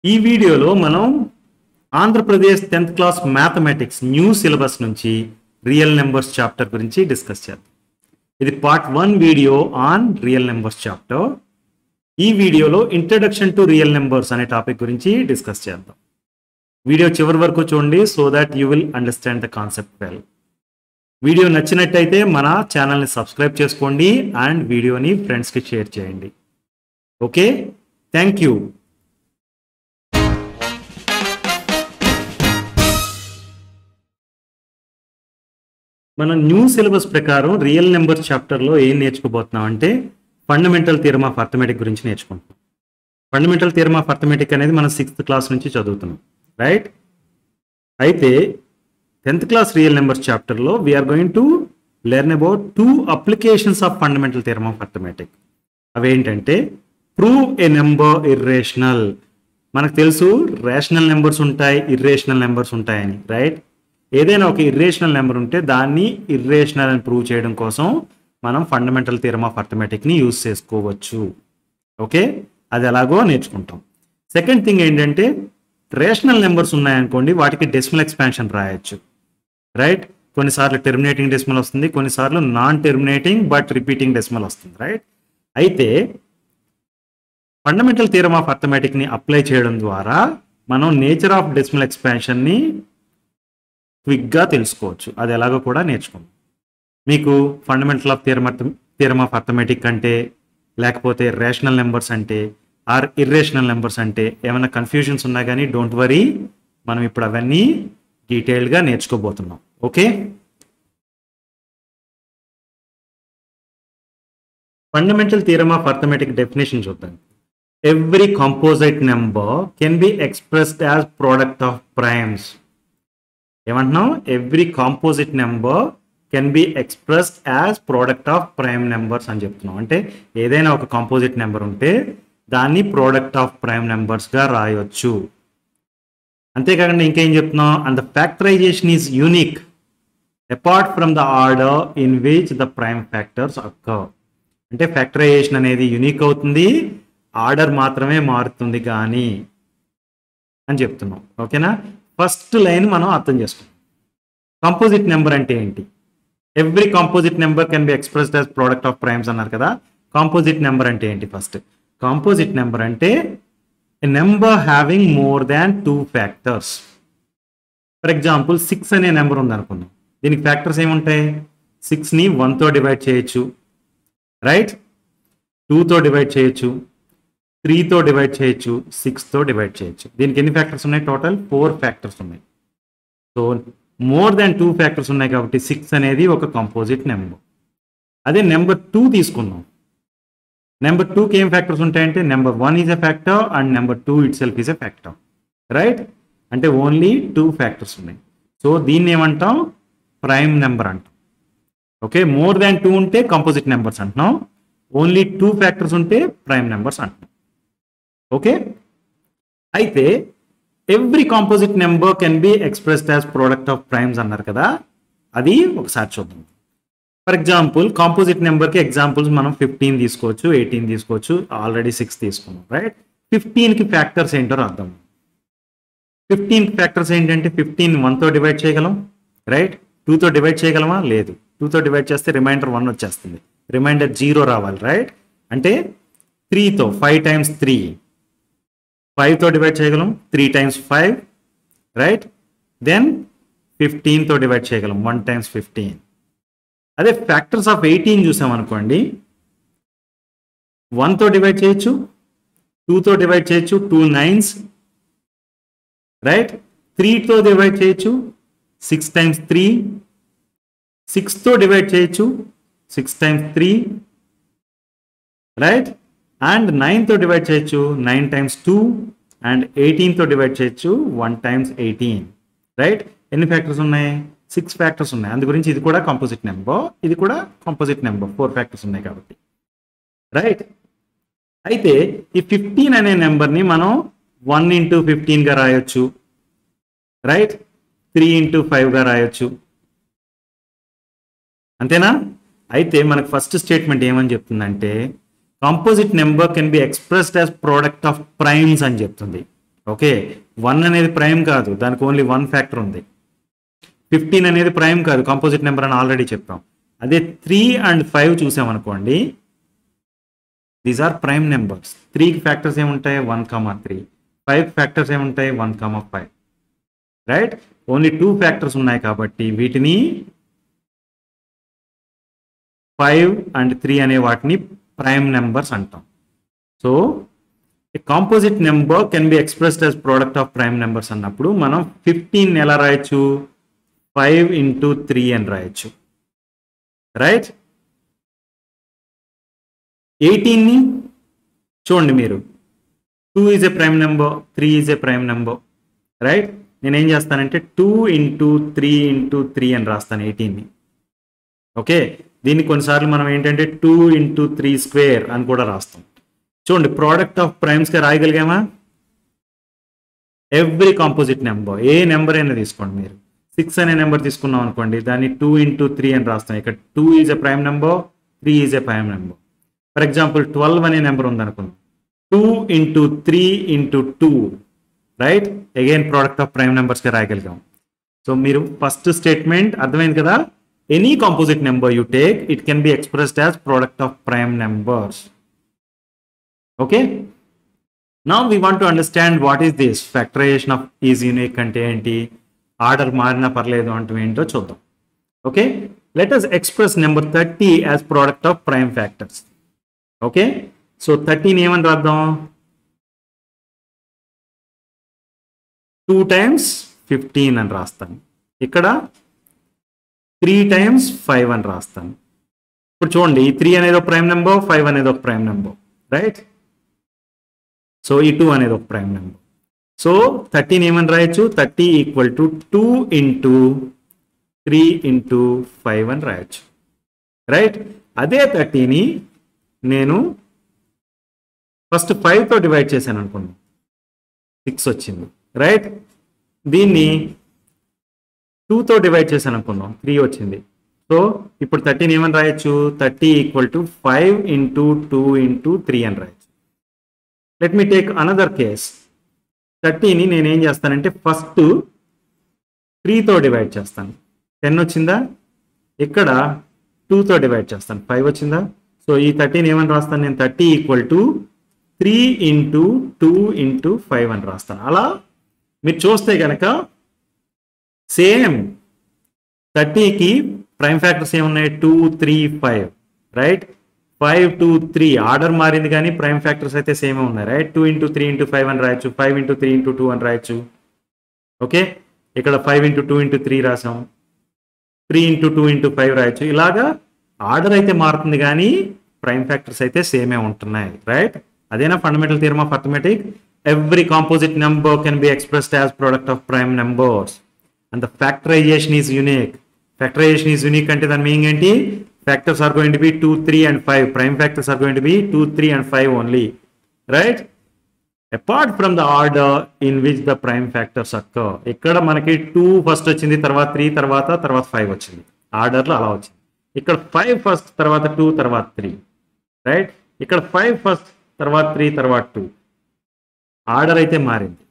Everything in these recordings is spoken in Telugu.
ఈ వీడియోలో మనం Andhra Pradesh 10th class mathematics new syllabus నుంచి రియల్ నెంబర్స్ చాప్టర్ గురించి డిస్కస్ చేద్దాం. ఇది part 1 video on real numbers chapter. ఈ వీడియోలో ఇంట్రడక్షన్ టు రియల్ నెంబర్స్ అనే టాపిక్ గురించి డిస్కస్ చేద్దాం. వీడియో చివరి వరకు చూడండి so that you will understand the concept well. Video నచ్చినట్టయితే మన ఛానల్ని సబ్స్క్రైబ్ చేసుకోండి అండ్ వీడియోని ఫ్రెండ్స్కి షేర్ చేయండి. Okay, thank you. మనం న్యూ సిలబస్ ప్రకారం రియల్ నెంబర్ చాప్టర్లో ఏం నేర్చుకోబోతున్నాం అంటే ఫండమెంటల్ థియరమ్ ఆఫ్ అర్థమెటిక్ గురించి నేర్చుకుంటాం. ఫండమెంటల్ థియరమ్ ఆఫ్ అర్థమెటిక్ అనేది మనం 6th క్లాస్ నుంచి చదువుతున్నాం, రైట్? అయితే 10th క్లాస్ రియల్ నెంబర్స్ చాప్టర్లో we are going to learn about 2 applications of fundamental theorem of arithmetic. అవేంటంటే ప్రూవ్ ఏ నెంబర్ ఇర్రేషనల్. మనకు తెలుసు రేషనల్ నెంబర్స్ ఉంటాయి, ఇర్రేషనల్ నెంబర్స్ ఉంటాయని, రైట్? ఏదైనా ఒక ఇర్రేషనల్ నెంబర్ ఉంటే దాన్ని ఇర్రేషనల్ అని ప్రూవ్ చేయడం కోసం మనం ఫండమెంటల్ థియరమ్ ఆఫ్ అర్థమెటిక్ని యూజ్ చేసుకోవచ్చు. ఓకే, అది ఎలాగో నేర్చుకుంటాం. సెకండ్ థింగ్ ఏంటంటే రేషనల్ నెంబర్స్ ఉన్నాయనుకోండి, వాటికి డెసిమల్ ఎక్స్పాన్షన్ రాయొచ్చు, రైట్? కొన్నిసార్లు టెర్మినేటింగ్ డెసిమల్ వస్తుంది, కొన్నిసార్లు non terminating but repeating decimal వస్తుంది, రైట్? అయితే ఫండమెంటల్ థియరమ్ ఆఫ్ అర్థమెటిక్ని అప్లై చేయడం ద్వారా మనం నేచర్ ఆఫ్ డెసిమల్ ఎక్స్పాన్షన్ని క్విక్గా తెలుసుకోవచ్చు. అది ఎలాగో కూడా నేర్చుకుందాం. మీకు fundamental of theorem of arithmetic అంటే, లేకపోతే రేషనల్ నెంబర్స్ అంటే ఆర్ ఇర్రేషనల్ నెంబర్స్ అంటే ఏమైనా కన్ఫ్యూజన్స్ ఉన్నా కానీ డోంట్ వరీ, మనం ఇప్పుడు అవన్నీ డీటెయిల్డ్గా నేర్చుకోబోతున్నాం. Okay, fundamental theorem of arithmetic definition చూద్దాం. Every composite number can be expressed as product of primes. ఏమంటున్నాం? Every composite number can be expressed as product of prime numbers అని చెప్తున్నాం. అంటే ఏదైనా ఒక కాంపోజిట్ నెంబర్ ఉంటే దాన్ని ప్రోడక్ట్ ఆఫ్ ప్రైమ్ నెంబర్స్గా రాయొచ్చు. అంతేకాకుండా ఇంకేం చెప్తున్నాం? And the factorization is unique apart from the order in which the prime factors occur. అంటే ఫ్యాక్టరైజేషన్ అనేది యూనిక్ అవుతుంది, ఆర్డర్ మాత్రమే మారుతుంది కానీ అని చెప్తున్నాం. ఓకేనా? ఫస్ట్ లైన్ మనం అర్థం చేసుకుంటాం. కాంపోజిట్ నెంబర్ అంటే ఏంటి? Every composite number can be expressed as product of primes అన్నారు కదా. కాంపోజిట్ నెంబర్ అంటే ఏంటి? ఫస్ట్ కాంపోజిట్ నెంబర్ అంటే a number having more than 2 factors. For example 6 అనే నెంబర్ ఉంది అనుకుందాం. దీనికి ఫ్యాక్టర్స్ ఏముంటాయి? 6ని 1తో డివైడ్ చేయొచ్చు, రైట్? 2తో డివైడ్ చేయొచ్చు, 3తో డివైడ్ చేయొచ్చు, 6తో డివైడ్ చేయొచ్చు. దీనికి ఎన్ని ఫ్యాక్టర్స్ ఉన్నాయి? టోటల్ 4 ఫ్యాక్టర్స్ ఉన్నాయి. సో మోర్ దాన్ 2 ఫ్యాక్టర్స్ ఉన్నాయి కాబట్టి 6 అనేది ఒక కాంపోజిట్ నెంబర్. అదే నెంబర్ 2 తీసుకుందాం. నెంబర్ 2కి ఏం ఫ్యాక్టర్స్ ఉంటాయంటే number 1 is a factor and number 2 it self is a factor, right? అంటే ఓన్లీ 2 ఫ్యాక్టర్స్ ఉన్నాయి. సో దీన్ని ఏమంటాం? ప్రైమ్ నెంబర్ అంటాం. ఓకే, మోర్ దాన్ 2 ఉంటే కాంపోజిట్ నెంబర్స్ అంటున్నాం, ఓన్లీ 2 ఫ్యాక్టర్స్ ఉంటే ప్రైమ్ నెంబర్స్ అంటున్నాం. ఓకే, అయితే every composite number can be expressed as product of primes అన్నారు కదా, అది ఒకసారి చూద్దాం. ఫర్ ఎగ్జాంపుల్ కాంపోజిట్ నెంబర్కి ఎగ్జాంపుల్స్ మనం 15 తీసుకోవచ్చు, 18 తీసుకోవచ్చు, ఆల్రెడీ 6 తీసుకున్నాం, రైట్? 15కి ఫ్యాక్టర్స్ ఏంటో రాద్దాం. 15కి ఫ్యాక్టర్స్ ఏంటంటే 15 1తో డివైడ్ చేయగలం, రైట్? 2తో డివైడ్ చేయగలమా? లేదు. 2తో డివైడ్ చేస్తే రిమైండర్ 1 వచ్చేస్తుంది, రిమైండర్ 0 రావాలి, రైట్? అంటే 3తో 5 times 3, 5తో డివైడ్ చేయగలం, 3 times 5, రైట్? దెన్ 15తో డివైడ్ చేయగలం, 1 times 15. అదే ఫ్యాక్టర్స్ ఆఫ్ 18 చూసామనుకోండి, 1తో డివైడ్ చేయొచ్చు, 2తో డివైడ్ చేయొచ్చు, 2 9s, రైట్? 3తో డివైడ్ చేయొచ్చు, 6 times 3, 6తో డివైడ్ చేయొచ్చు, 6 times 3, రైట్? అండ్ 9తో డివైడ్ చేయొచ్చు, 9 times 2, అండ్ 18తో డివైడ్ చేయొచ్చు, 1 times 18, రైట్? ఎన్ని ఫ్యాక్టర్స్ ఉన్నాయి? 6 ఫ్యాక్టర్స్ ఉన్నాయి. అందు గురించి ఇది కూడా కాంపోజిట్ నెంబర్, ఇది కూడా కాంపోజిట్ నెంబర్, 4 ఫ్యాక్టర్స్ ఉన్నాయి కాబట్టి, రైట్? అయితే ఈ 15 అనే నెంబర్ని మనం 1 into 15గా రాయొచ్చు, రైట్? 3 into 5గా రాయొచ్చు, అంతేనా? అయితే మనకు ఫస్ట్ స్టేట్మెంట్ ఏమని చెప్తుందంటే composite number can be expressed as product of primes అని చెప్తుంది. ఓకే, 1 అనేది ప్రైమ్ కాదు, దానికి ఓన్లీ 1 ఫ్యాక్టర్ ఉంది. 15 అనేది ప్రైమ్ కాదు, కాంపోజిట్ నెంబర్ అని ఆల్రెడీ చెప్పాం. అదే 3 అండ్ 5 చూసామనుకోండి, these are prime numbers. 3 factors ఏముంటాయి, 1,3. 5 ఫ్యాక్టర్స్ ఏముంటాయి, 1,5. రైట్, ఓన్లీ 2 ఫ్యాక్టర్స్ ఉన్నాయి కాబట్టి వీటిని 5 అండ్ 3 అనే వాటిని ప్రైమ్ నెంబర్స్ అంటాం. So a composite number can be expressed as product of prime numbers అన్నప్పుడు మనం 15 ఎలా రాయొచ్చు, 5 into 3 అని రాయొచ్చు. రైట్, 18ని చూడండి మీరు, 2 is a prime number, 3 is a prime number. Right, నేనేం చేస్తానంటే 2 into 3 into 3 అని రాస్తాను 18ని. ఓకే, దీన్ని కొన్నిసార్లు మనం ఏంటంటే 2 into 3 స్క్వేర్ అని కూడా రాస్తాం. చూడండి, ప్రోడక్ట్ ఆఫ్ ప్రైమ్స్గా రాయగలిగామా? ఎవ్రీ కాంపోజిట్ నెంబర్, ఏ నెంబర్ అయినా తీసుకోండి మీరు, 6 అనే నెంబర్ తీసుకున్నాం అనుకోండి, దాన్ని 2 into 3 అని రాస్తాం. ఇక్కడ 2 is a prime number, 3 is a prime number. For example 12 అనే నెంబర్ ఉందనుకుందాం, 2 into 3 into 2. Right, again product of prime నెంబర్స్గా రాయగలిగాం. సో మీరు ఫస్ట్ స్టేట్మెంట్ అర్థమైంది కదా, any composite number you take, it can be expressed as product of prime numbers. Okay, now we want to understand what is this factorization of is unique అంటే ఏంటి, ఆర్డర్ మారినా పర్లేదు అంటే ఏంటో చూద్దాం. Okay, let us express number 30 as product of prime factors. Okay, so 30ని ఏమని రాద్దాం, 2 times 15 అని రాస్తాను. ఇక్కడ 3 times 5 అని రాస్తాను. ఇప్పుడు చూడండి, ఈ 3 అనేది ఒక ప్రైమ్ నెంబర్, 5 అనేది ఒక ప్రైమ్ నెంబర్. రైట్, సో ఈ 2 అనేది ఒక ప్రైమ్ నెంబర్. సో 30ని ఏమని రాయొచ్చు, 30 ఈక్వల్ టు 2 into 3 into 5 అని రాయొచ్చు. రైట్, అదే 30ని నేను ఫస్ట్ 5తో డివైడ్ చేశాను అనుకున్నాను, 6 వచ్చింది. రైట్, దీన్ని 2తో డివైడ్ చేశాను అనుకున్నాం, 3 వచ్చింది. సో ఇప్పుడు 30ని ఏమని రాయొచ్చు, 30 ఈక్వల్ టు 5 into 2 into 3 అని రాయొచ్చు. Let me take another case. 30ని నేను ఏం చేస్తానంటే ఫస్ట్ 3తో డివైడ్ చేస్తాను, 10 వచ్చిందా, ఇక్కడ 2తో డివైడ్ చేస్తాను, 5 వచ్చిందా. సో ఈ 30ని ఏమని రాస్తాను నేను, 30 ఈక్వల్ టు 3 into 2 into 5 అని రాస్తాను. అలా మీరు చూస్తే కనుక సేమ్ 30కి ప్రైమ్ ఫ్యాక్టర్స్ ఏమున్నాయి, 2, 3, 5. రైట్, 5, 2, 3 ఆర్డర్ మారింది కానీ ప్రైమ్ ఫ్యాక్టర్స్ అయితే సేమే ఉన్నాయి. రైట్, 2 into 3 into 5 అని రాయొచ్చు, 5 into 3 into 2 అని రాయొచ్చు. ఓకే, ఇక్కడ 5 into 2 into 3 రాసాం, 3 into 2 into 5 రాయొచ్చు. ఇలాగా ఆర్డర్ అయితే మారుతుంది కానీ ప్రైమ్ ఫ్యాక్టర్స్ అయితే సేమే ఉంటున్నాయి. రైట్, అదేనా fundamental theorem of arithmetic. Every composite number can be expressed as product of prime numbers and the factorization is unique. Factorization is unique అంటే దాని మీనింగ్ ఏంటి, factors are going to be 2, 3 and 5. Prime factors are going to be 2, 3 and 5 only. Right, apart from the order in which the prime factors occur. ఇక్కడ మనకి 2 ఫస్ట్ వచ్చింది, తర్వాత 3, తర్వాత 5 వచ్చింది, ఆర్డర్లో అలా వచ్చింది. ఇక్కడ 5 ఫస్ట్, తర్వాత 2, తర్వాత 3. రైట్, ఇక్కడ 5 ఫస్ట్, తర్వాత 3, తర్వాత 2. ఆర్డర్ అయితే మారింది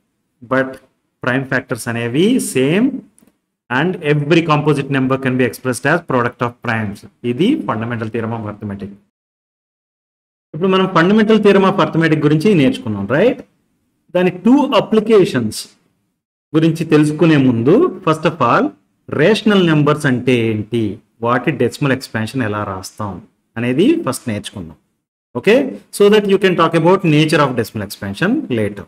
బట్ ప్రైమ్ ఫ్యాక్టర్స్ అనేవి same and every composite number can be expressed as product of primes. ఇది ఫండమెంటల్ థియరమ్ ఆఫ్ అర్థమెటిక్. ఇప్పుడు మనం ఫండమెంటల్ థియరమ్ ఆఫ్ అర్థమెటిక్ గురించి నేర్చుకున్నాం. రైట్, దాని 2 అప్లికేషన్స్ గురించి తెలుసుకునే ముందు first of all rational numbers అంటే ఏంటి, వాటి డెసిమల్ ఎక్స్పాన్షన్ ఎలా రాస్తాం అనేది ఫస్ట్ నేర్చుకుందాం. Okay, so that you can talk about nature of decimal expansion later.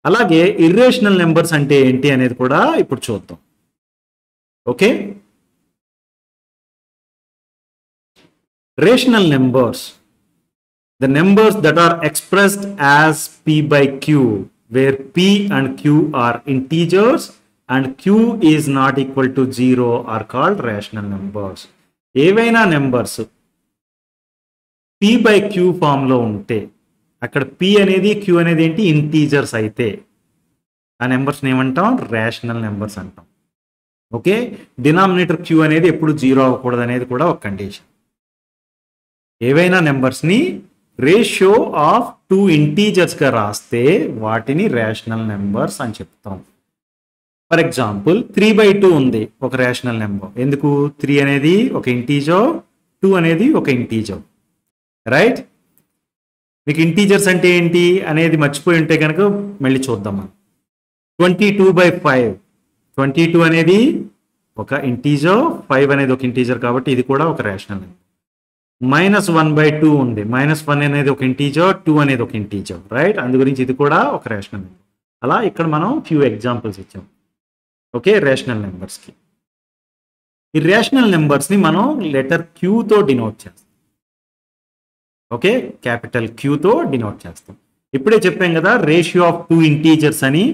అలాగే ఇర్రేషనల్ నెంబర్స్ అంటే ఏంటి అనేది కూడా ఇప్పుడు చూద్దాం. Okay, rational numbers, the numbers that are expressed as p by q, where p and q are integers and q is not equal to 0 are called rational numbers. ఏవైనా numbers p by q form లో ఉంటే, అక్కడ p అనేది q అనేది ఏంటి, ఇంటీజర్స్ అయితే ఆ నెంబర్స్ ఏమంటాం, రేషనల్ నెంబర్స్ అంటాం. ఓకే, డినామినేటర్ q అనేది ఎప్పుడు 0 అవ్వకూడదు అనేది కూడా ఒక కండిషన్. ఏవైనా నెంబర్స్ని రేషియో ఆఫ్ టూ ఇంటీజర్స్గా రాస్తే వాటిని రేషనల్ నెంబర్స్ అని చెప్తాం. ఫర్ ఎగ్జాంపుల్ 3/2 ఉంది ఒక రేషనల్ నెంబర్. ఎందుకు? 3 అనేది ఒక ఇంటీజర్, 2 అనేది ఒక ఇంటీజర్, రైట్? మీకు ఇంటీజర్స్ అంటే ఏంటి అనేది మర్చిపోయి ఉంటే కనుక మళ్ళీ చూద్దాం. 22/5, 22 అనేది ఒక ఇంటీజర్, 5 అనేది ఒక ఇంటీజర్, కాబట్టి ఇది కూడా ఒక రేషనల్ నెంబర్. -1/2 ఉంది, -1 అనేది ఒక ఇంటీజర్, 2 అనేది ఒక ఇంటీజర్, రైట్? అందు గురించి ఇది కూడా ఒక రేషనల్ నెంబర్. అలా ఇక్కడ మనం ఫ్యూ ఎగ్జాంపుల్స్ ఇచ్చాం, ఓకే, రేషనల్ నెంబర్స్కి. ఈ రేషనల్ నెంబర్స్ని మనం లెటర్ క్యూతో డినోట్ చేస్తాం, ఓకే, క్యాపిటల్ క్యూతో డినోట్ చేస్తాం. ఇప్పుడే చెప్పాం కదా రేషియో ఆఫ్ టూ ఇంటీజర్స్ అని.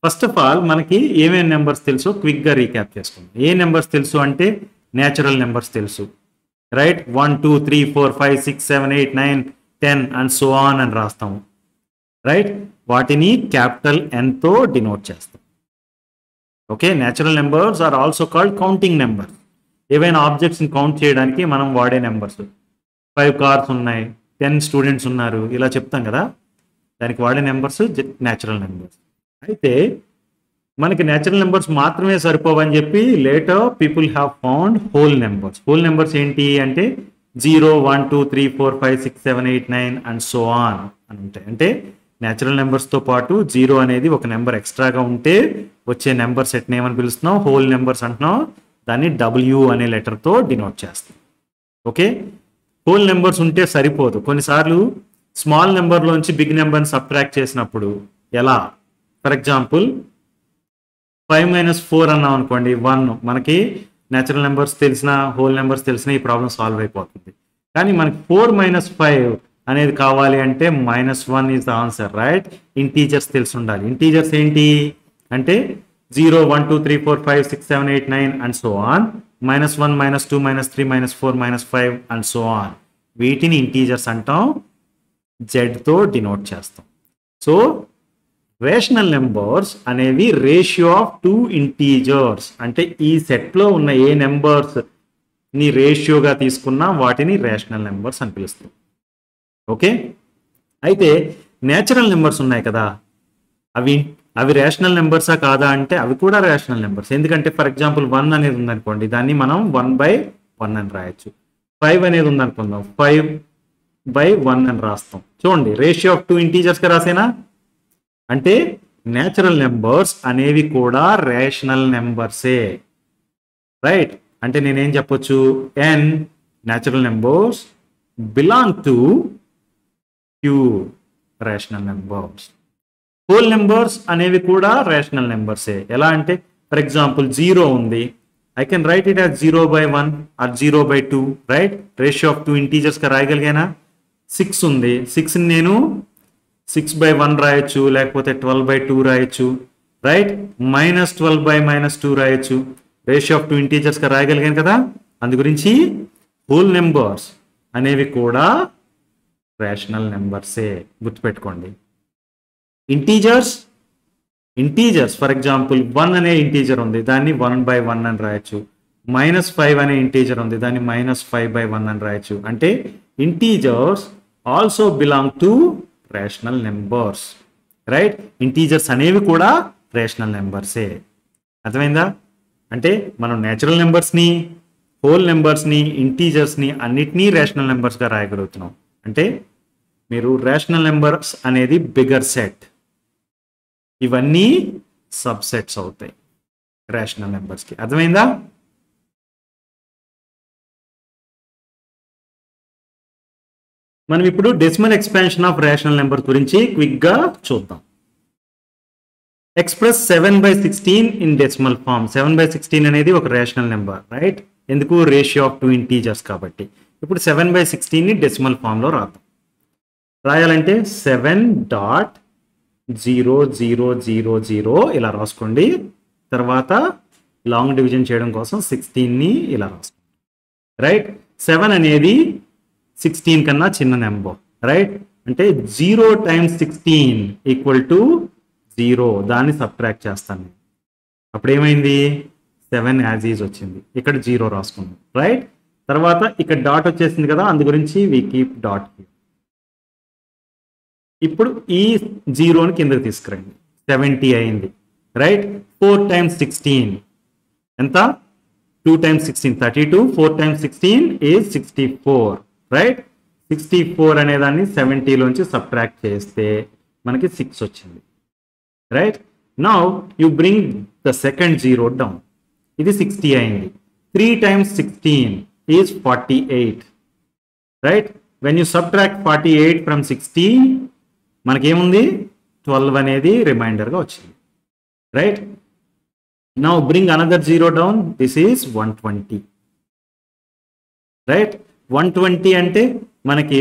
ఫస్ట్ ఆఫ్ ఆల్ మనకి ఏమేమి నెంబర్స్ తెలుసో క్విక్గా రీక్యాప్ చేసుకుందాం. ఏ నెంబర్స్ తెలుసు అంటే న్యాచురల్ నెంబర్స్ తెలుసు, రైట్? 1 2 3 4 5 6 7 8 9 10 అండ్ సో ఆన్ అని రాస్తాము, రైట్? వాటిని క్యాపిటల్ ఎన్తో డినోట్ చేస్తాం, okay. Natural numbers are also called counting numbers. ఏవైనా ఆబ్జెక్ట్స్ని కౌంట్ చేయడానికి మనం వాడే నెంబర్స్. 5 కార్స్ ఉన్నాయి, 10 స్టూడెంట్స్ ఉన్నారు, ఇలా చెప్తాం కదా, దానికి వాడే నెంబర్స్ న్యాచురల్ నెంబర్స్. అయితే మనకి న్యాచురల్ నెంబర్స్ మాత్రమే సరిపోవని చెప్పి later people have found whole numbers. Whole numbers ఏంటి అంటే 0 1 2 3 4 5 6 7 8 9 అండ్ సో ఆన్ అని ఉంటాయి. అంటే న్యాచురల్ నెంబర్స్తో పాటు 0 అనేది ఒక నెంబర్ ఎక్స్ట్రాగా ఉంటే వచ్చే నెంబర్ సెట్ని ఏమని పిలుస్తున్నాం? హోల్ నెంబర్స్ అంటున్నాం. దాన్ని W అనే లెటర్తో డినోట్ చేస్తాం, ఓకే. హోల్ నెంబర్స్ ఉంటే సరిపోదు, కొన్నిసార్లు స్మాల్ నెంబర్లోంచి బిగ్ నెంబర్ని సబ్ట్రాక్ట్ చేసినప్పుడు ఎలా? ఫర్ ఎగ్జాంపుల్ 5 - 4 అన్నాం అనుకోండి, 1. మనకి న్యాచురల్ నెంబర్స్ తెలిసిన, హోల్ నెంబర్స్ తెలిసిన ఈ ప్రాబ్లం సాల్వ్ అయిపోతుంది. కానీ మనకి 4 - 5 అనేది కావాలి అంటే -1 is the answer, right? Integers తెలిసి ఉండాలి. ఇంటీజర్స్ ఏంటి అంటే 0 1 2 3 4 5 6 7 8 9 and so on, -1 -2 -3 -4 -5 and so on. వీటిని ఇంటీజర్స్ అంటాం, జెడ్తో డినోట్ చేస్తాం. సో రేషనల్ నెంబర్స్ అనేవి రేషియో ఆఫ్ టూ ఇంటీజర్స్. అంటే ఈ సెట్లో ఉన్న ఏ నెంబర్స్ ని రేషియోగా తీసుకున్నా వాటిని రేషనల్ నెంబర్స్ అని పిలుస్తాం, ఓకే. అయితే న్యాచురల్ నెంబర్స్ ఉన్నాయి కదా, అవి రేషనల్ నెంబర్సా కాదా అంటే అవి కూడా రేషనల్ నెంబర్స్. ఎందుకంటే ఫర్ ఎగ్జాంపుల్ 1 అనేది ఉందనుకోండి, దాన్ని మనం 1/1 అని రాయొచ్చు. 5 అనేది ఉందనుకుందాం, 5/1 అని రాస్తాం. చూడండి, రేషియో ఆఫ్ టూ ఇంటీజర్స్గా రాసేనా? అంటే న్యాచురల్ నెంబర్స్ అనేవి కూడా రేషనల్ నెంబర్సే, రైట్? అంటే నేనేం చెప్పొచ్చు? N natural numbers belong to Q rational numbers. Whole numbers అనేవి కూడా రేషనల్ నెంబర్సే. ఎలా అంటే ఫర్ ఎగ్జాంపుల్ 0 ఉంది, I can write it as 0/1 or 0/2, right? Ratio of two ఇంటీజర్స్గా రాయగలిగానా? 6 ఉంది, 6ని నేను 6/1 రాయొచ్చు, లేకపోతే 12/2 రాయొచ్చు, రైట్? -12/-2 రాయొచ్చు. రేషియో ఆఫ్ టూ ఇంటీజర్స్గా రాయగలిగాను కదా. అందు గురించి హోల్ నెంబర్స్ అనేవి కూడా రేషనల్ నెంబర్సే, గుర్తుపెట్టుకోండి. ఇంటీజర్స్ ఫర్ ఎగ్జాంపుల్ 1 అనే ఇంటీజర్ ఉంది, దాన్ని 1/1 అని రాయొచ్చు. -5 అనే ఇంటీజర్ ఉంది, దాన్ని -5/1 అని రాయొచ్చు. అంటే integers also belong to rational numbers, right? Integers అనేవి కూడా రేషనల్ నెంబర్సే. అర్థమైందా? అంటే మనం న్యాచురల్ నెంబర్స్ని, హోల్ నెంబర్స్ని, ఇంటీజర్స్ని అన్నిటినీ రేషనల్ నెంబర్స్గా రాయగలుగుతున్నాం. అంటే మీరు రేషనల్ నెంబర్స్ అనేది బిగ్గర్ సెట్, ఇవన్నీ సబ్సెట్స్ అవుతాయి రేషనల్ నెంబర్స్కి. అర్థమైందా? మనం ఇప్పుడు decimal expansion of rational number గురించి క్విక్గా చూద్దాం. Express 7/16 in decimal form. 7/16 అనేది ఒక రేషనల్ నెంబర్, రైట్? ఎందుకు? రేషియో ఆఫ్ టూ ఇంటీజర్స్ కాబట్టి. ఇప్పుడు 7/16ని డెసిమల్ ఫామ్లో రాద్దాం. రాయాలంటే 7.0000 ఇలా రాసుకోండి. తర్వాత లాంగ్ డివిజన్ చేయడం కోసం 16ని ఇలా రాసుకోండి, రైట్? 7 అనేది 16 కన్నా చిన్న నెంబర్, రైట్? అంటే 0 × 16 = 0. దాన్ని సబ్ట్రాక్ట్ చేస్తాను. అప్పుడు ఏమైంది? 7 యాజ్ ఈజ్ వచ్చింది. ఇక్కడ 0 రాసుకున్నాం, రైట్? తర్వాత ఇక్కడ డాట్ వచ్చేసింది కదా, అందు గురించి వి కీప్ డాట్. ఇప్పుడు ఈ జీరోని కిందకి తీసుకురండి, 70 అయింది, రైట్. 4 times 16 ఎంత? 2 times 16 32, 4 times 16 is 64, రైట్. 64 అనే దాన్ని 70 లోంచి సబ్ట్రాక్ట్ చేస్తే మనకి 6 వచ్చింది, right. Now you bring the second zero down, ఇది 60 అయింది. 3 times 16 is 48, right. when you subtract 48 from 60 మనకేముంది? 12 అనేది రిమైండర్గా వచ్చింది, right. now bring another zero down, this is 120, right. 120 అంటే మనకి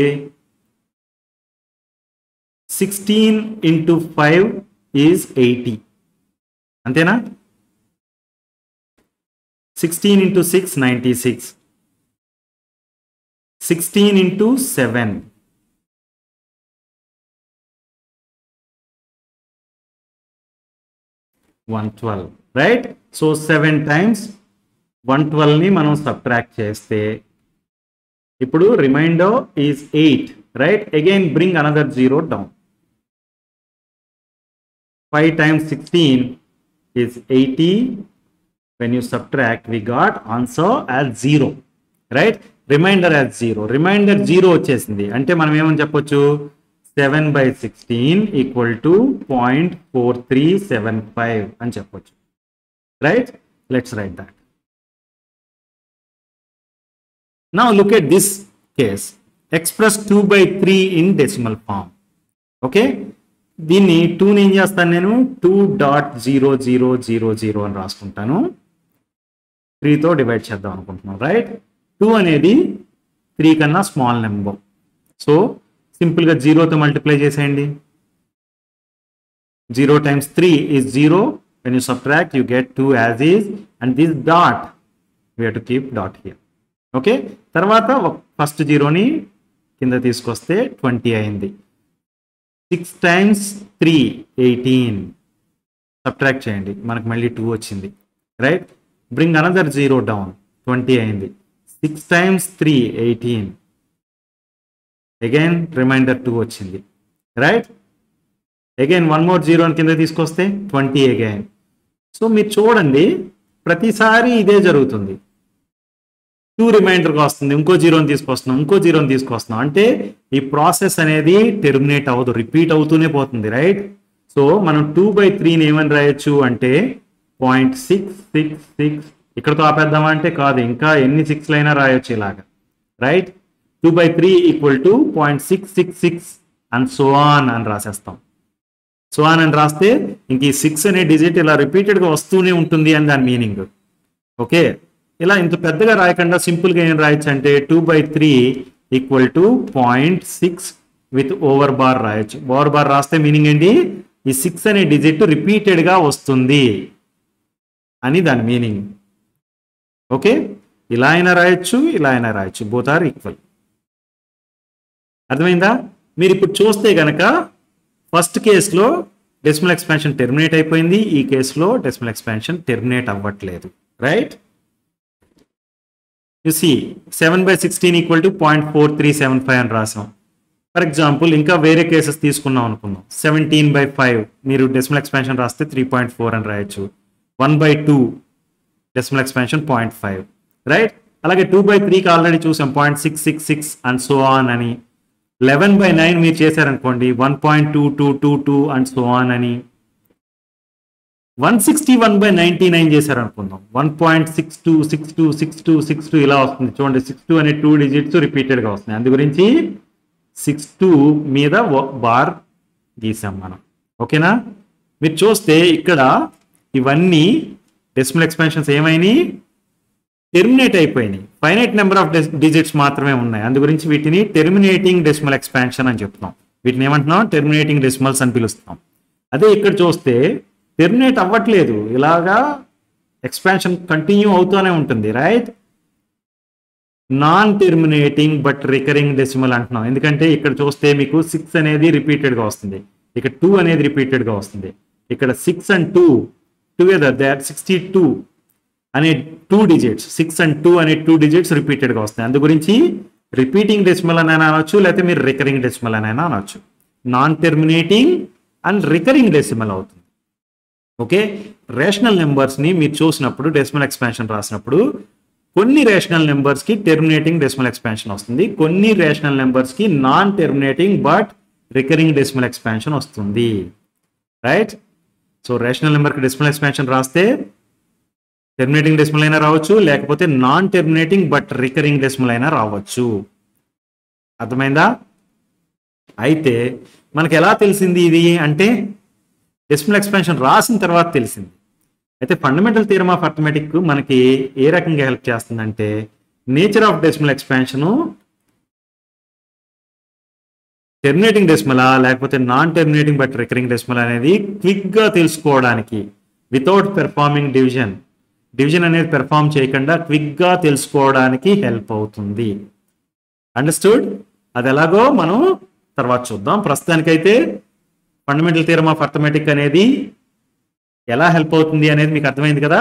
16 into 5 is 80, అంతేనా? 16 into 6 96, 16 into 7 112, right. So 7 times 112 ని మనం సబ్ట్రాక్ట్ చేస్తే ఇప్పుడు remainder is 8, right. Again bring another zero down. 5 times 16 is 80. When you subtract, we got answer as 0, right. Remainder as 0. Remainder 0 వచ్చేసింది అంటే మనం ఏమని చెప్పొచ్చు? 7/16 equal to 0.4375 అని చెప్పొచ్చు, right. Let's write that. Now look at this case. Express 2/3 in decimal form. Okay. దీన్ని 2ని ఏం చేస్తాను నేను? 2.0000 అని రాసుకుంటాను. 3తో డివైడ్ చేద్దాం అనుకుంటున్నాం, రైట్. 2 అనేది 3 కన్నా స్మాల్ నెంబర్, సో సింపుల్గా 0తో మల్టిప్లై చేసేయండి. 0 times 3 is 0. When you subtract, you get 2 as is, and this dot we have to keep dot here. Okay. తర్వాత ఫస్ట్ జీరోని కింద తీసుకొస్తే 20 అయింది. 6 times 3 18, సబ్ట్రాక్ట్ చేయండి, మనకు మళ్ళీ 2 వచ్చింది, right. Bring another zero down, 20 అయింది. 6 times 3 18, అగైన్ రిమైండర్ 2 వచ్చింది, రైట్. అగైన్ వన్ మోర్ జీరోని కింద తీసుకొస్తే 20 అగైన్. సో మీరు చూడండి ప్రతిసారి ఇదే జరుగుతుంది. 2 రిమైండర్గా వస్తుంది, ఇంకో జీరోని తీసుకొస్తున్నాం, ఇంకో జీరోని తీసుకొస్తున్నాం, అంటే ఈ ప్రాసెస్ అనేది టెర్మినేట్ అవ్వదు, రిపీట్ అవుతూనే పోతుంది, రైట్. సో మనం 2/3ని ఏమని రాయొచ్చు అంటే 0.666. ఇక్కడతో ఆపేద్దామా అంటే కాదు, ఇంకా ఎన్ని 6లు అయినా రాయొచ్చు ఇలాగా, right. 2/3 equal to 0.666 and so on అని రాసేస్తాం. సో ఆన్ అని రాస్తే ఇంక ఈ 6 అనే డిజిట్ ఇలా రిపీటెడ్గా వస్తూనే ఉంటుంది అని దాని మీనింగ్. ఓకే. ఇలా ఇంత పెద్దగా రాయకుండా సింపుల్గా ఏం రాయొచ్చు అంటే 2/3 equal to 0.6 with over bar రాయొచ్చు. ఓవర్ బార్ రాస్తే మీనింగ్ ఏంటి? ఈ 6 అనే డిజిట్ రిపీటెడ్గా వస్తుంది అని దాని మీనింగ్. ఓకే. ఇలా అయినా రాయొచ్చు, ఇలా అయినా రాయొచ్చు, బోత్ ఆర్ ఈక్వల్. అర్థమైందా? మీరు ఇప్పుడు చూస్తే గనక ఫస్ట్ కేసులో డెసిమల్ ఎక్స్పాన్షన్ టెర్మినేట్ అయిపోయింది, ఈ కేసులో డెసిమల్ ఎక్స్పాన్షన్ టెర్మినేట్ అవ్వట్లేదు, right. You see 7/16 equal to 0.4375 అని రాసాం. ఫర్ ఎగ్జాంపుల్ ఇంకా వేరే కేసెస్ తీసుకున్నాం అనుకుందాం. 17/5 మీరు డెసిమల్ ఎక్స్పాన్షన్ రాస్తే 3.4 అని రాయొచ్చు. 1/2 డెసిమల్ ఎక్స్పాన్షన్ 0.5, రైట్. అలాగే 2/3కి ఆల్రెడీ చూసాం 0.666 అండ్ సో ఆన్ అని. 11/9 మీరు చేశారనుకోండి 1.2222 అండ్ సో ఆన్ అని. 161/99 చేశారనుకుందాం 1.62626262 ఇలా వస్తుంది. చూడండి 62 అనే 2 డిజిట్స్ రిపీటెడ్గా వస్తున్నాయి, అందు గురించి 62 మీద బార్ గీసాం మనం. ఓకేనా? మీరు చూస్తే ఇక్కడ ఇవన్నీ డెసిమల్ ఎక్స్పాన్షన్స్ ఏమైనాయి? టెర్మినేట్ అయిపోయినాయి. ఫైనైట్ నెంబర్ ఆఫ్ డిజిట్స్ మాత్రమే ఉన్నాయి, అందు గురించి వీటిని టెర్మినేటింగ్ డెసిమల్ ఎక్స్పాన్షన్ అని చెప్తున్నాం. వీటిని ఏమంటున్నాం? టెర్మినేటింగ్ డెసిమల్స్ అని పిలుస్తున్నాం. అదే ఇక్కడ చూస్తే టెర్మినేట్ అవ్వట్లేదు, ఇలాగా ఎక్స్పాన్షన్ కంటిన్యూ అవుతూనే ఉంటుంది, right. Non terminating but recurring decimal అంటున్నాం, ఎందుకంటే ఇక్కడ చూస్తే మీకు 6 అనేది రిపీటెడ్గా వస్తుంది, ఇక్కడ 2 అనేది రిపీటెడ్గా వస్తుంది, ఇక్కడ 6 and 2 టుగెదర్ దే ఆర్ 62 అనే 2 డిజిట్స్, 6 and 2 అనే 2 డిజిట్స్ రిపీటెడ్గా వస్తాయి. అందు గురించి రిపీటింగ్ డెసిమల్ అని అనవచ్చు, లేకపోతే మీరు రికరింగ్ డెసిమల్ అని అనవచ్చు. Non terminating and recurring decimal అవుతుంది. ఓకే, రేషనల్ నెంబర్స్ని మీరు చూసినప్పుడు డెసిమల్ ఎక్స్పాన్షన్ రాసినప్పుడు కొన్ని రేషనల్ నెంబర్స్కి టెర్మినేటింగ్ డెసిమల్ ఎక్స్పాన్షన్ వస్తుంది, కొన్ని రేషనల్ నెంబర్స్కి non terminating but recurring decimal expansion వస్తుంది. రైట్, సో రేషనల్ నెంబర్కి డెసిమల్ ఎక్స్పాన్షన్ రాస్తే టెర్మినేటింగ్ డెసిమల్ అయినా రావచ్చు, లేకపోతే non terminating but recurring decimal అయినా రావచ్చు. అర్థమైందా? అయితే మనకి ఎలా తెలిసింది ఇది అంటే డెసిమల్ ఎక్స్పాన్షన్ రాసిన తర్వాత తెలిసింది. అయితే ఫండమెంటల్ థియరమ్ ఆఫ్ అర్థమెటిక్ మనకి ఏ రకంగా హెల్ప్ చేస్తుందంటే nature of decimal expansion terminating డెసిమలా లేకపోతే non terminating but recurring decimal అనేది క్విక్గా తెలుసుకోవడానికి వితౌట్ పెర్ఫార్మింగ్ డివిజన్ అనేది పెర్ఫార్మ్ చేయకుండా క్విక్గా తెలుసుకోవడానికి హెల్ప్ అవుతుంది. అండర్స్టూడ్? అది ఎలాగో మనం తర్వాత చూద్దాం. ప్రస్తుతానికైతే ఫండమెంటల్ థియరమ్ ఆఫ్ అర్థమెటిక్ అనేది ఎలా హెల్ప్ అవుతుంది అనేది మీకు అర్థమైంది కదా.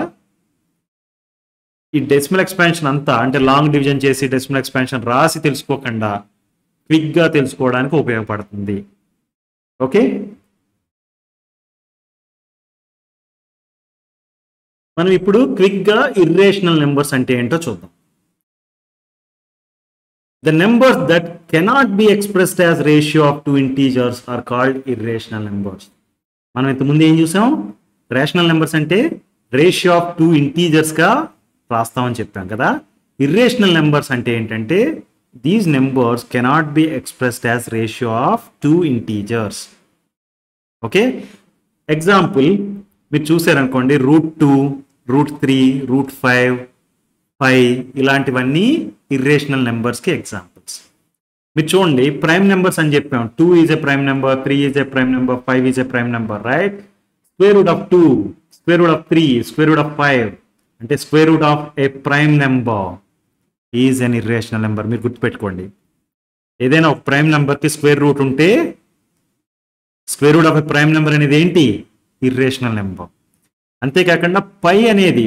ఈ డెసిమల్ ఎక్స్పాన్షన్ అంతా అంటే లాంగ్ డివిజన్ చేసి డెసిమల్ ఎక్స్పాన్షన్ రాసి తెలుసుకోకుండా క్విక్గా తెలుసుకోవడానికి ఉపయోగపడుతుంది. ఓకే, మనం ఇప్పుడు క్విక్గా ఇర్రేషనల్ నెంబర్స్ అంటే ఏంటో చూద్దాం. The numbers that cannot be expressed as ratio of two integers are called irrational numbers. మనం ఇంతకుముందు ఏం చూసాం? రేషనల్ నెంబర్స్ అంటే రేషియో ఆఫ్ టూ ఇంటీజర్స్గా రాస్తామని చెప్పాం కదా. ఇర్రేషనల్ నెంబర్స్ అంటే ఏంటంటే these numbers cannot be expressed as ratio of two integers. Okay, example మీరు చూసారనుకోండి, √2, √3, √5, 5 ఇలాంటివన్నీ ఇర్రేషనల్ నెంబర్స్కి ఎగ్జాంపుల్స్. మీరు చూడండి, ప్రైమ్ నెంబర్స్ అని చెప్పాం. 2 is a prime number, 3 is a prime number, 5 is a prime number. Right, square root of 2, square root of 3, square root of 5 అంటే square root of A prime number is an irrational number. మీరు గుర్తుపెట్టుకోండి, ఏదైనా ఒక ప్రైమ్ నెంబర్కి స్క్వేర్ రూట్ ఉంటే square root of A prime number అనేది ఏంటి? Irrational number. అంతేకాకుండా పై అనేది,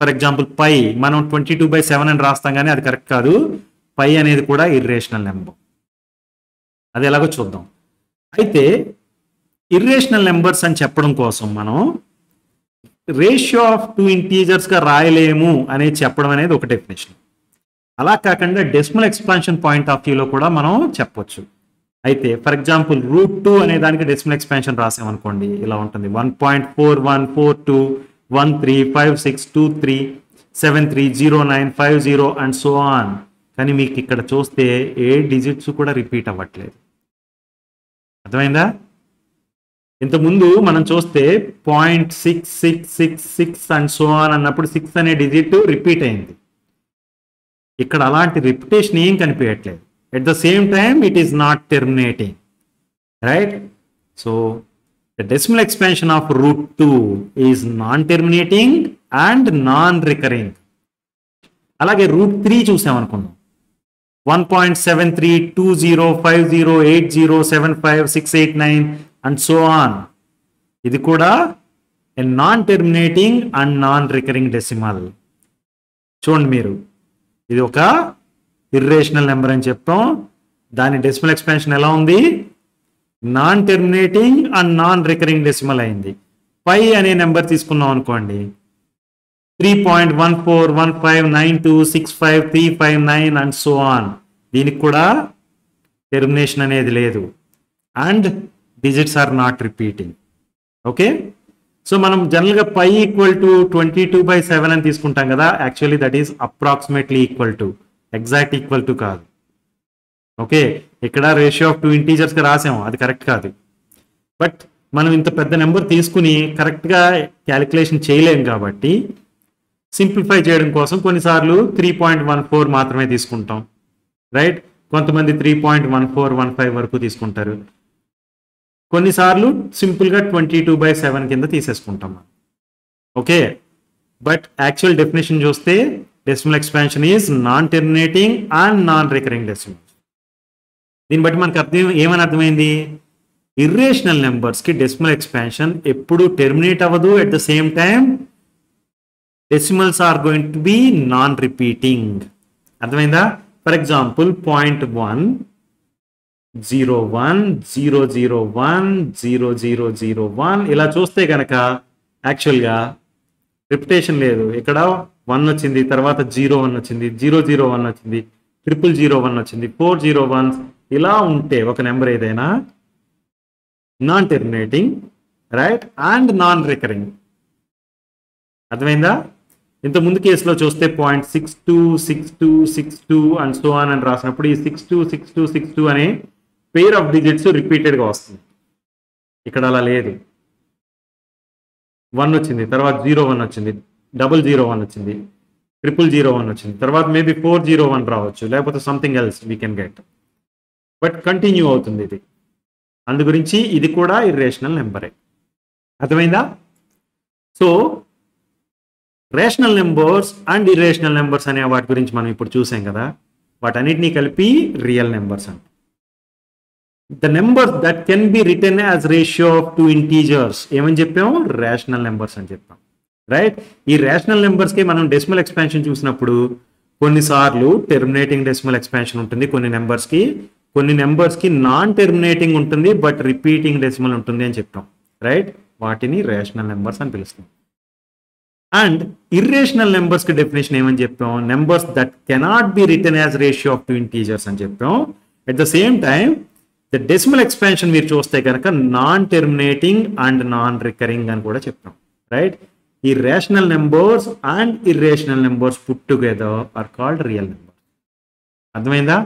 ఫర్ ఎగ్జాంపుల్ పై మనం 22/7 అని రాస్తాం కానీ అది కరెక్ట్ కాదు. పై అనేది కూడా ఇర్రేషనల్ నెంబర్. అది ఎలాగో చూద్దాం. అయితే ఇర్రేషనల్ నెంబర్స్ అని చెప్పడం కోసం మనం రేషియో ఆఫ్ టూ ఇంటీజర్స్గా రాయలేము అనేది చెప్పడం అనేది ఒక డెఫినేషన్. అలా కాకుండా డెసిమల్ ఎక్స్పాన్షన్ పాయింట్ ఆఫ్ వ్యూలో కూడా మనం చెప్పొచ్చు. అయితే ఫర్ ఎగ్జాంపుల్ √2 అనే దానికి డెసిమల్ ఎక్స్పాన్షన్ రాసామనుకోండి, ఇలా ఉంటుంది: 1.4142135623730950 అండ్ సో ఆన్. కానీ మీకు ఇక్కడ చూస్తే ఏ డిజిట్స్ కూడా రిపీట్ అవ్వట్లేదు. అర్థమైందా? ఇంతకుముందు మనం చూస్తే 0.6666 అండ్ సో ఆన్ అన్నప్పుడు 6 అనే డిజిట్ రిపీట్ అయింది. ఇక్కడ అలాంటి రిపిటేషన్ ఏం కనిపించట్లేదు. At the same time, it is not terminating, right? So, the decimal expansion of √2 is non-terminating and non-recurring. అలాగే √3 చూసామనుకున్నాం, 1.732050807568 and so on. ఇది కూడా a non-terminating and non-recurring decimal. చూడండి మీరు, ఇది ఒక ఇర్రేషనల్ నెంబర్ అని చెప్తాం. దాని డెసిమల్ ఎక్స్పాన్షన్ ఎలా ఉంది? Non terminating and non recurring decimal అయింది. పై అనే నెంబర్ తీసుకున్నాం అనుకోండి, 3.1415926535 అండ్ సో ఆన్. దీనికి కూడా టెర్మినేషన్ అనేది లేదు and digits are not repeating. Okay, so మనం జనరల్గా పై ఈక్వల్ టు 22/7 అని తీసుకుంటాం కదా. Actually that is approximately equal to, exact equal to కాదు. ఓకే, ఇక్కడ రేషియో ఆఫ్ టూ ఇంటీజర్స్గా రాసాము, అది కరెక్ట్ కాదు. బట్ మనం ఇంత పెద్ద నెంబర్ తీసుకుని కరెక్ట్గా క్యాలిక్యులేషన్ చేయలేము కాబట్టి సింప్లిఫై చేయడం కోసం కొన్నిసార్లు 3.14 మాత్రమే తీసుకుంటాం. రైట్, కొంతమంది 3.1415 వరకు తీసుకుంటారు. కొన్నిసార్లు సింపుల్గా 22/7 కింద తీసేసుకుంటాం. ఓకే, బట్ యాక్చువల్ డెఫినేషన్ చూస్తే decimal expansion is non terminating and non recurring decimal. దీన్ని బట్టి మనకు ఏమని అర్థమైంది? ఇర్రేషనల్ నెంబర్స్కి డెసిమల్ ఎక్స్పాన్షన్ ఎప్పుడు టెర్మినేట్ అవ్వదు. At the same time decimals are going to be non repeating. అర్థమైందా? ఫర్ ఎగ్జాంపుల్ 0.1 01 ఇలా చూస్తే కనుక యాక్చువల్గా రిపిటేషన్ లేదు. ఇక్కడ 1 వచ్చింది, తర్వాత 01 వచ్చింది, 001 వచ్చింది, 0001 వచ్చింది, 401 ఇలా ఉంటే ఒక నెంబర్ ఏదైనా non terminating, right, and non recurring. అర్థమైందా? ఇంత ముందు కేసులో చూస్తే 0.626262 అండ్ సో ఆన్ అని రాసినప్పుడు ఈ 626262 అనే పేర్ ఆఫ్ డిజిట్స్ రిపీటెడ్గా వస్తుంది. ఇక్కడ అలా లేదు. 1 వచ్చింది, తర్వాత 01 వచ్చింది, 001 వచ్చింది, 0001 వచ్చింది, తర్వాత మేబీ 401 రావచ్చు, లేకపోతే something else we can get. But continue అవుతుంది ఇది. అందు గురించి ఇది కూడా ఇర్రేషనల్ నెంబరే. అర్థమైందా? So rational numbers and irrational numbers అనే వాటి గురించి మనం ఇప్పుడు చూసాం కదా. వాటన్నిటినీ కలిపి రియల్ నెంబర్స్ అంట. The numbers that can be written as ratio of 2 integers ఏమని చెప్పాము? రేషనల్ నెంబర్స్ అని చెప్పాం, రైట్. ఈ రేషనల్ నెంబర్స్కి మనం డెసిమల్ ఎక్స్పాన్షన్ చూసినప్పుడు కొన్నిసార్లు టెర్మినేటింగ్ డెసిమల్ ఎక్స్పాన్షన్ ఉంటుంది కొన్ని నెంబర్స్కి నాన్ టెర్మినేటింగ్ ఉంటుంది బట్ రిపీటింగ్ డెసిమల్ ఉంటుంది అని చెప్తాం, రైట్. వాటిని రేషనల్ నెంబర్స్ అని పిలుస్తాం. అండ్ ఇర్రేషనల్ నెంబర్స్కి డెఫినేషన్ ఏమని చెప్పాం? Numbers that cannot be written as ratio of 2 integers అని చెప్పాం. At the same time the decimal expansion మీరు చూస్తే కనుక non terminating and non recurring అని కూడా చెప్తాం, రైట్. ఈ rational numbers and irrational numbers put together are called real number. అర్థమైందా?